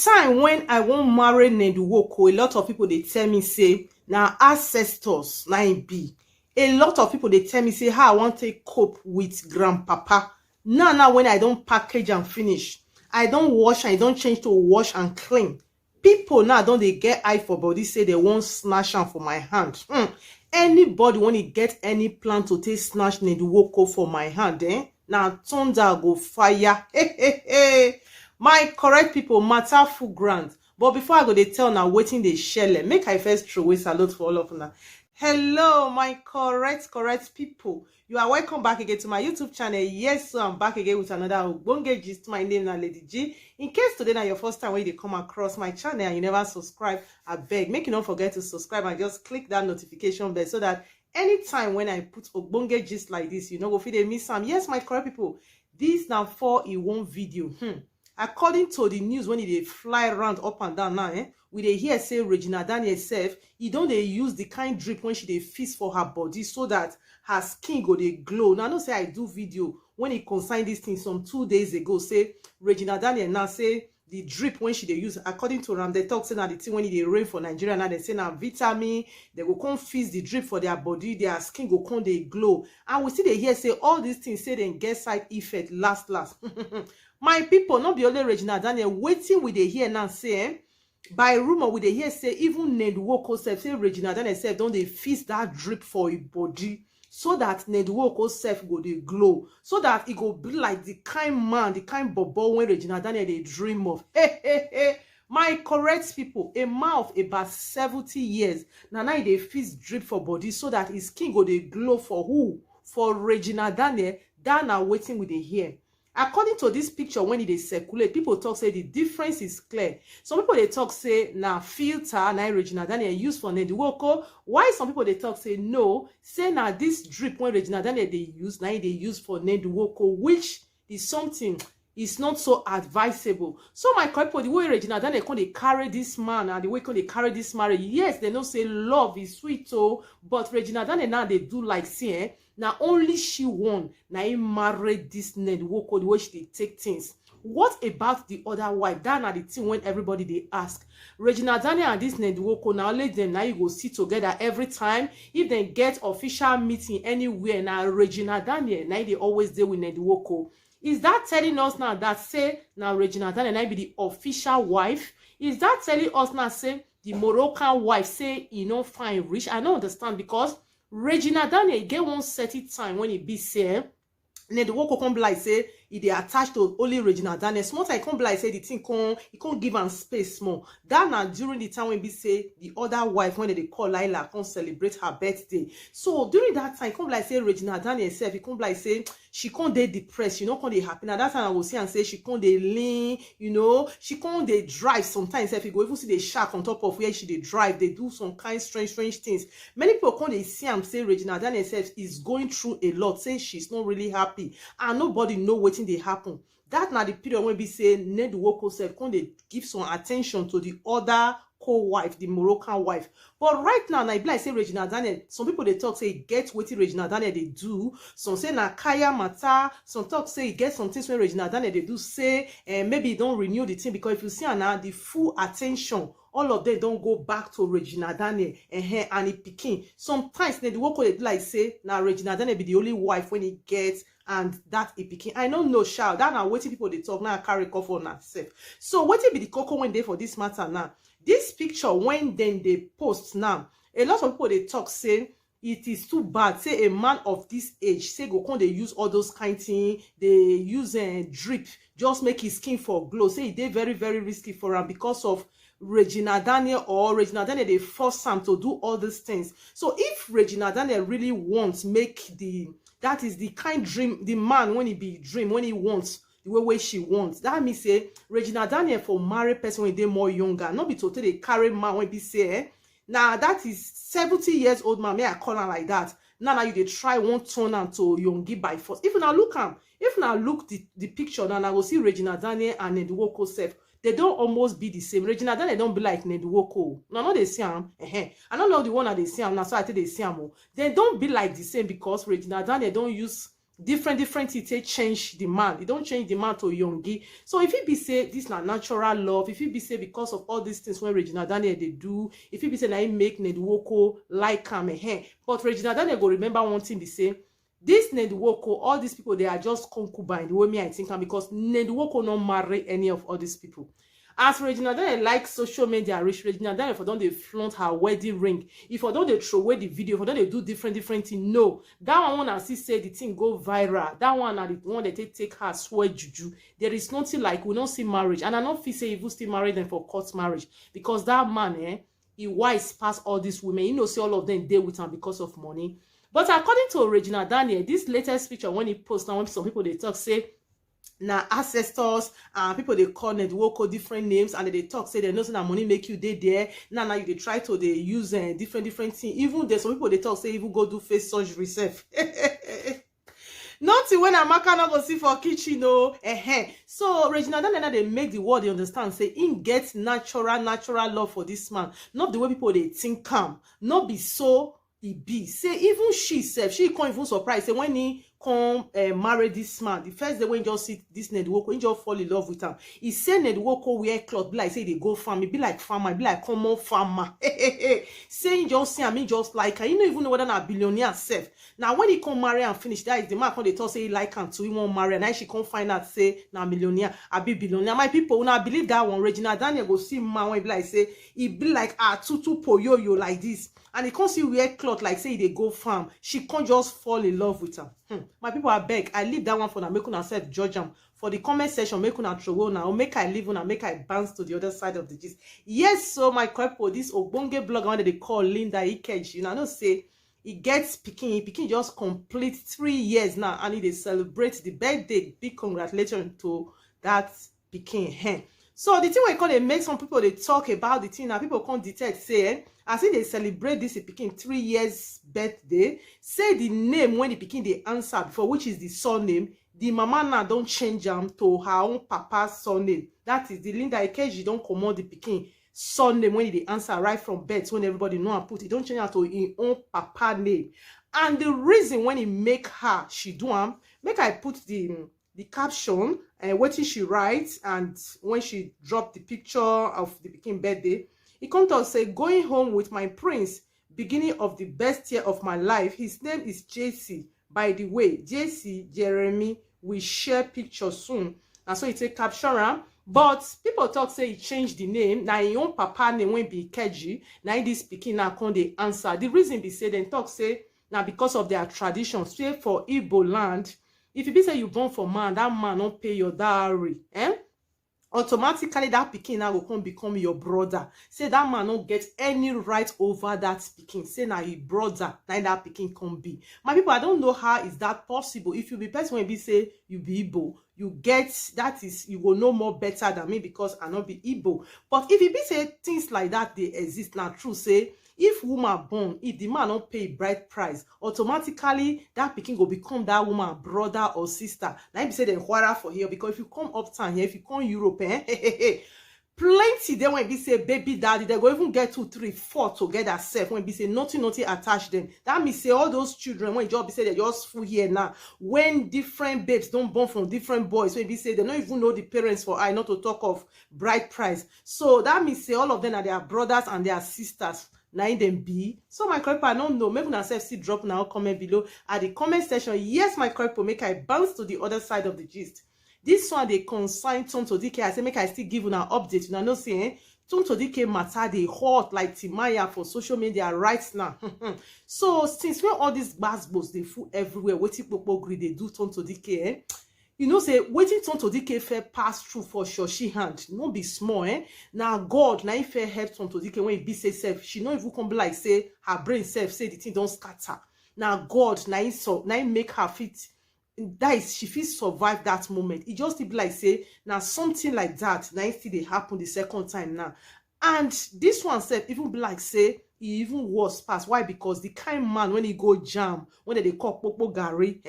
Time when I wan marry Nedwoko, a lot of people they tell me say now ancestors na im be. A lot of people they tell me say how I want to cope with grandpapa. Now when I don't package and finish, I don't wash and I don't change to wash and clean. People now don't they get eye for body say they won't snatch am for my hand. Anybody when he get any plan to take snatch Nedwoko for my hand, now thunder go fire. My correct people matter full ground. But before I go dey tell now waiting they share, make I first throw away salute for all of una. Hello, my correct people. You are welcome back again to my YouTube channel. Yes, so I'm back again with another ogbonge gist. My name is Lady G. In case today na your first time when you come across my channel and you never subscribe, I beg, make you not forget to subscribe and just click that notification bell so that anytime when I put ogbonge gist like this, you know go fit dey miss am. Yes, my correct people, this now 4-in-1 video. According to the news, when they fly around up and down now, we dey hear say Regina Daniel herself, don't they use the kind drip when she dey fix for her body so that her skin go dey glow. Now I know say I do video when it concern this thing some 2 days ago. Say Regina Daniel now say the drip when she dey use, according to Ram, they talk say now the thing when it dey rain for Nigeria now, they say now vitamin, they go come fix the drip for their body, their skin go come dey glow. And we see they hear say all these things say they get side effect last. My people, not be only Regina Daniel waiting with the hear now say by rumor with the hear say even Nedwoko self say Regina Daniel self don't they fix that drip for a body so that Nedwoko self go dey glow, so that it go be like the kind man, the kind bobo when Regina Daniel they dream of. My correct people, a man of about 70 years now they fix drip for body so that his skin go dey glow for who? For Regina Daniel. That now waiting with the hear. According to this picture, when it is circulate, people talk say the difference is clear. Some people they talk say na filter na Regina Daniel use for Nedwoko. Why some people they talk say no, say na this drip when Regina Daniel they use, now they use for Nedwoko, which is something is not so advisable. So my couple, the way Regina Daniel they carry this man and the way they carry this marriage, yes, they know say love is sweet, oh, but Regina Daniel now they do like say now only she won. Now he married this Nedwoko the way she take things. What about the other wife? That are the thing when everybody they ask. Regina Daniel and this Nedwoko now let them now you go sit together every time. If they get official meeting anywhere, now Regina Daniel now they always deal with Nedwoko. Is that telling us now that say now Regina Daniel now be the official wife? Is that telling us now say the Moroccan wife say you know fine rich? I don't understand, because Regina Daniel get one certain time when it be say Nedwoko come be like say if they attached to only Regina Daniel. Small time come be like say the thing can't give am space small. That now during the time when be say the other wife when they call Laila come celebrate her birthday. So during that time come be like say Regina Daniel herself, it come be like say she can't dey depressed, you know, can't dey happy. Now that time I will see and say she can't dey lean, you know, she can't dey drive sometimes. If you go even see the shark on top of where she dey drive, they do some kind strange things. Many people can't dey see and say Regina Daniel herself is going through a lot, say she's not really happy and nobody know wetin dey happen. That now the period when we say Nedwoko self can they give some attention to the other co-wife, the Moroccan wife. But right now I be like say Regina Daniel, some people they talk say get wetin Regina Daniel they do. Some say na kaya matter. Some talk say get some things when Regina Daniel they do say maybe don't renew the thing, because if you see now the full attention, all of them don't go back to Regina Daniel and it picking. Sometimes Nedwoko they do like say now Regina Daniel be the only wife when he gets, and that it became. I don't know, child. That now waiting people they talk now carry cough on herself. So what it be the cocoa when they for this matter now? This picture when then they post now, a lot of people they talk say it is too bad. Say a man of this age, say go come they use all those kind thing. They use a drip just make his skin for glow. Say they very risky for him because of Regina Daniel, or Regina Daniel they force him to do all these things. So if Regina Daniel really wants make that is the kind dream, the man when he be dream, when he wants the way she wants. That means say Regina Daniel for married person when they more younger, not be totally carry man when be say now that is 70 years old man, may I call her like that. Now you they try one turn and to youngie by force. If now look the picture now, I will see Regina Daniel and Nedwoko self. They don't almost be the same. Regina Daniel don't be like Nedwoko. No, they see him. I don't know the one that they see him now, so I think they see him. They don't be like the same because Regina Daniel don't use different things take change the man. It don't change the man to Yongi. So if it be say this na natural love, if it be say because of all these things when Regina Daniel they do, if it be say na him make Ned Nwoko like him, but Regina Daniel go remember one thing, be say this Ned Nwoko, all these people, they are just concubine, the way me I think, because Ned Nwoko not marry any of all these people. As Regina Daniel like social media reach, Regina Daniel for don't they flaunt her wedding ring, if for don't they throw away the video, for don't they do different things, no. That one as he said the thing go viral. That one are the one that they take her swear juju. There is nothing like we don't see marriage, and I don't feel say if you still marry them for court marriage, because that man he wise past all these women. You know, see all of them deal with him because of money. But according to Regina Daniel, this latest picture when he posts now, when some people they talk say now ancestors and people they call Ned Nwoko different names, and they talk say they know that money make you there. Now you they try to they use different things. Even there's some people they talk say even go do face surgery self. Nothing when Amaka not go see for kitchen, no. So Regina Daniel they make the world they understand. Say in get natural love for this man, not the way people they think come, not be so. He be say even she self, she can't even surprise. Say when he come marry this man, the first day when he just see this Ned Nwoko, he just fall in love with him. He say Ned Nwoko wear cloth, be like say they go farm, be like farmer, be like common farmer. Say he just see him, he just like her. You don't even know whether na billionaire self. Now when he come marry and finish, that is the man when they talk say he like him too, he won't marry, and now she can't find out say na millionaire, I be billionaire. My people, when I believe that one, Regina Daniel go see man when he be like say he be like tutu poyoyo like this. And he can't see wear cloth like say they go farm. She can't just fall in love with him. My people, I beg, I leave that one for now. Make una self judge them. For the comment section, make una throw now, or make I leave una, make I bounce to the other side of the gist. Yes, so my couple, this ogbonge blogger one that they call Linda Ikeji, you know, say he gets Pikin just complete 3 years now, and they celebrate the birthday. Big congratulations to that Pikin. So the thing we call it make some people they talk about the thing now. People can't detect say as if they celebrate this Pikin 3 years birthday. Say the name when the Pikin they answer before, which is the surname. The mama now don't change them to her own papa's surname. That is the Linda Ikeji don't command the Pikin surname when they answer right from birth. When everybody know and put it, don't change her to his own papa name. And the reason when he make her she do make I put the caption and what she writes, and when she dropped the picture of the Pikin birthday, it comes to say going home with my prince, beginning of the best year of my life. His name is JC. By the way, JC Jeremy, we share pictures soon. And so it's a caption. But people talk say he changed the name. Now his own papa name won't be Keji. Now this Pikin now come they answer. The reason be say then talk say now because of their traditions. Say for Igbo land, if you be say you born for man, that man don't pay your dowry, automatically that Pikin now will come become your brother. Say that man don't get any right over that Pikin. Say now your brother, now that Pikin can be. My people, I don't know how is that possible. If you be person when be say you be Igbo, you get that is you will know more better than me because I not be Igbo. But if you be say things like that they exist, now true say if woman born, if the man don't pay bride price, automatically that Pikin go become that woman brother or sister. Now if say then quarrel for here, because if you come uptown here, if you come Europe, plenty then when be say baby daddy, they go even get 2, 3, 4 together self. When be say nothing attach them. That means say all those children when job be say they just full here now. When different babes don't born from different boys, when be say they don't even know the parents for I not to talk of bride price. So that means say all of them are their brothers and their sisters. Now them be. So my correct I don't know. Make una self see drop now comment below at the comment section. Yes, my correct make I bounce to the other side of the gist. This one they consign Tonto Dike. I say make I still give una update. You know say Tonto Dike matter they hot like Timaya for social media right now. So since when all these basketballs they full everywhere, waiting people agree they do Tonto Dike, you know say waiting Tonto Dike fair pass through for sure she hand no be small now God now if fair help Tonto Dike when it be say self she no even come be like say her brain self say the thing don't scatter. Now God now make her fit that is she fit survive that moment. It just be like say now something like that now still they happen the second time now. And this one self even be like say he even worse pass. Why? Because the kind man when he go jam when they call Popo Gary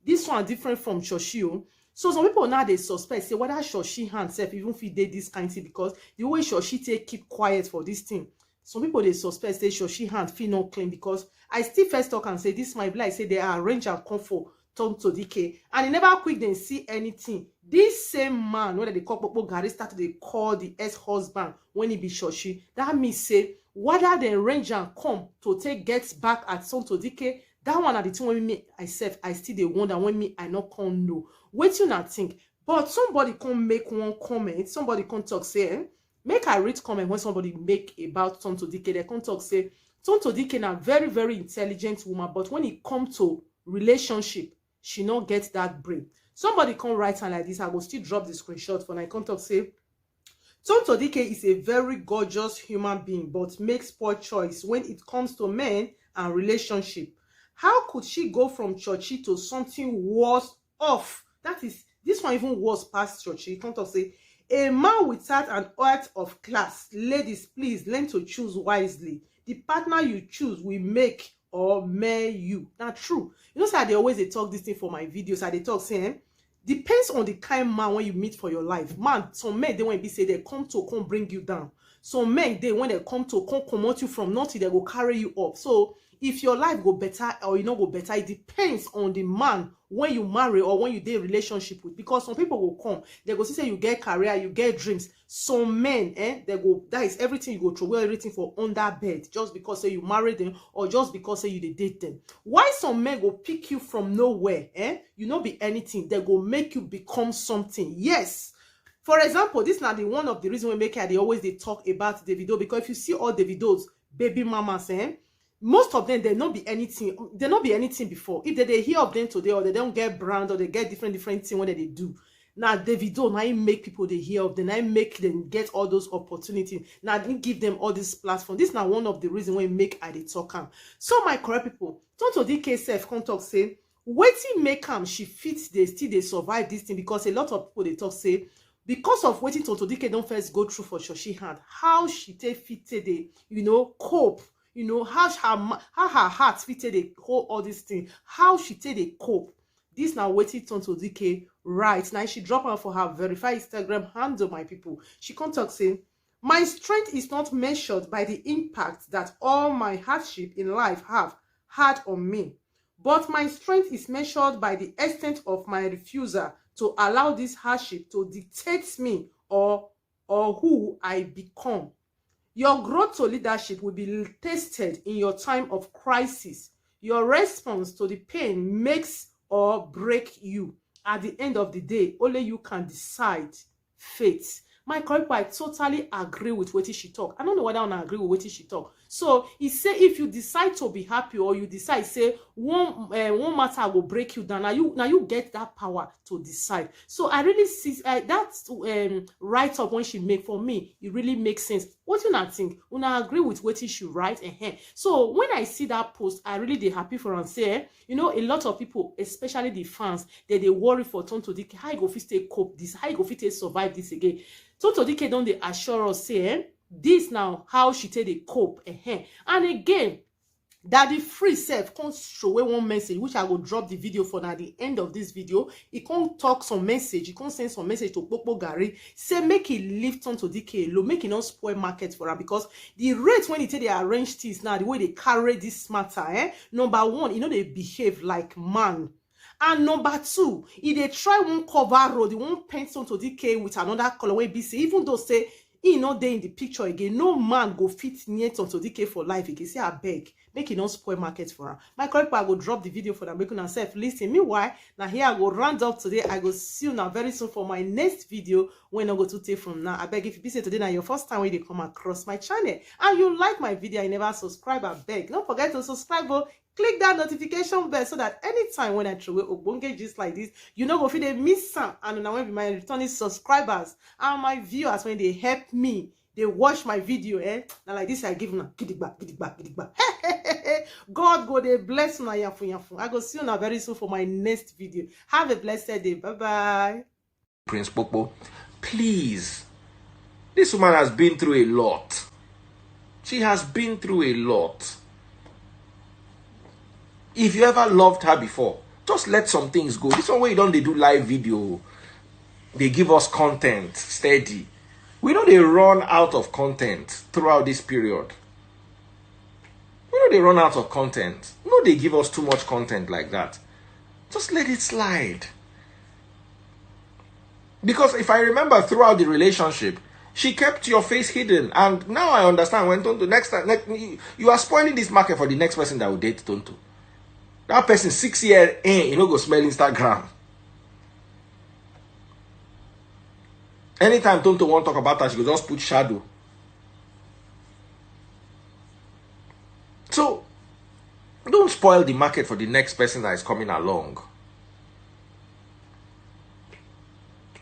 this one different from Shoshi. So some people now they suspect say whether Shoshi herself even fit did this kind of thing, because the way Shoshi take keep quiet for this thing. Some people they suspect say Shoshi hand feel not clean, because I still first talk and say this might be like say they arrange and come for Tonto Dike, and he never quick then see anything. This same man, when they call Popo Gari, started to call the ex-husband when he be shoshi. That means say, whether the range and come to take gets back at Tonto Dike, that one at the thing when me myself, I still the wonder when me I not come know. Wait you not think. But somebody can make one comment, somebody can talk say, make I read comment when somebody make about Tonto Dike. They can talk say, Tonto Dike na very, very intelligent woman, but when it comes to relationship, she not get that brain. Somebody can write and like this, I will still drop the screenshot for I can talk say, Tonto Dike is a very gorgeous human being, but makes poor choice when it comes to men and relationship. How could she go from churchy to something worse off? That is, this one even worse past churchy. You can't talk say, a man without an earth of class. Ladies, please learn to choose wisely. The partner you choose will make or marry you. That's true. You know, so they always they talk this thing for my videos. I they talk saying, depends on the kind man when you meet for your life. Man, some men they when be say they come bring you down. Some men they when they come promote you from nothing, they go carry you up. So if your life go better or you not go better, it depends on the man when you marry or when you dey relationship with. Because some people will come, they go say you get career, you get dreams. Some men, they go, that is everything you go through, everything for under bed, just because say you marry them or just because say you dey date them. Why some men go pick you from nowhere, you not be anything, they go make you become something. Yes. For example, this is not the one of the reasons we make they always they talk about Davido, because if you see all Davido's baby mamas, most of them they not be anything before. If they hear of them today or they don't get brand or they get different things when they do. Now Davido now make people they hear of them, now make them get all those opportunities. Now give them all this platform. This is not one of the reasons why make I they talk am. So my correct people, Tonto Dike self come talk say, waiting make am she fits they still they survive this thing, because a lot of people they talk say, because of waiting Tonto Dike don't first go through for shoshi hand, how she take fit they cope. How her heart fitted they hold all these things, how she take they cope. This now waiting Tonto Dike right now. She drop her for her verified Instagram handle, my people. She contact say, my strength is not measured by the impact that all my hardship in life have had on me, but my strength is measured by the extent of my refusal to allow this hardship to dictate me or who I become. Your growth to leadership will be tested in your time of crisis. Your response to the pain makes or break you. At the end of the day, only you can decide fate. My correct, I totally agree with what she talk. I don't know whether I agree with what she talk. So he say if you decide to be happy or you decide say one matter will break you down, now you get that power to decide. So I really see that's write up when she make, for me it really makes sense. What you not think? When I agree with what she write So when I see that post, I really dey happy for and say, a lot of people, especially the fans, they worry for Tonto Dike. How you go fit stay cope this? How you go fit survive this again? Tonto Dike don't they assure us say this now how she take the cope and again that the free self can't show away one message, which I will drop the video for now at the end of this video. He can't talk some message, he can't send some message to Popo Gari, say make it lift Tonto Dike low, make it not spoil market for her, because the rate when he take they arrange things now, the way they carry this matter, number one, they behave like man. And number two, if they try one cover road, they won't paint Tonto Dike with another colorway BC, even though say he not there in the picture again, no man go fit near Tonto Dike for life again. Say I beg, make it not spoil market for her. My correct part, I go drop the video for them, making herself listen. Meanwhile, now here I go round up today. I go see you now very soon for my next video when I go to take from now. I beg, if you be say today now your first time when they come across my channel and you like my video, I never subscribe, I beg. Don't forget to subscribe. Click that notification bell so that anytime when I throw ogbonge gist like this, you know go fit dey miss some. And now when be my returning subscribers and my viewers, when they help me, they watch my video, now like this I give them gidigba. God go they bless my yafu. I go see you now very soon for my next video. Have a blessed day. Bye. Prince Popo, please. This woman has been through a lot. She has been through a lot. If you ever loved her before, just let some things go. This one way you don't they do live video. They give us content steady. We know they run out of content throughout this period. We know they run out of content. No, they give us too much content like that. Just let it slide. Because if I remember throughout the relationship, she kept your face hidden. And now I understand when Tonto, next time, you are spoiling this market for the next person that will date Tonto. That person 6 years in, you know, go smell Instagram. Anytime Tonto won't talk about her, she go just put shadow. So, don't spoil the market for the next person that is coming along.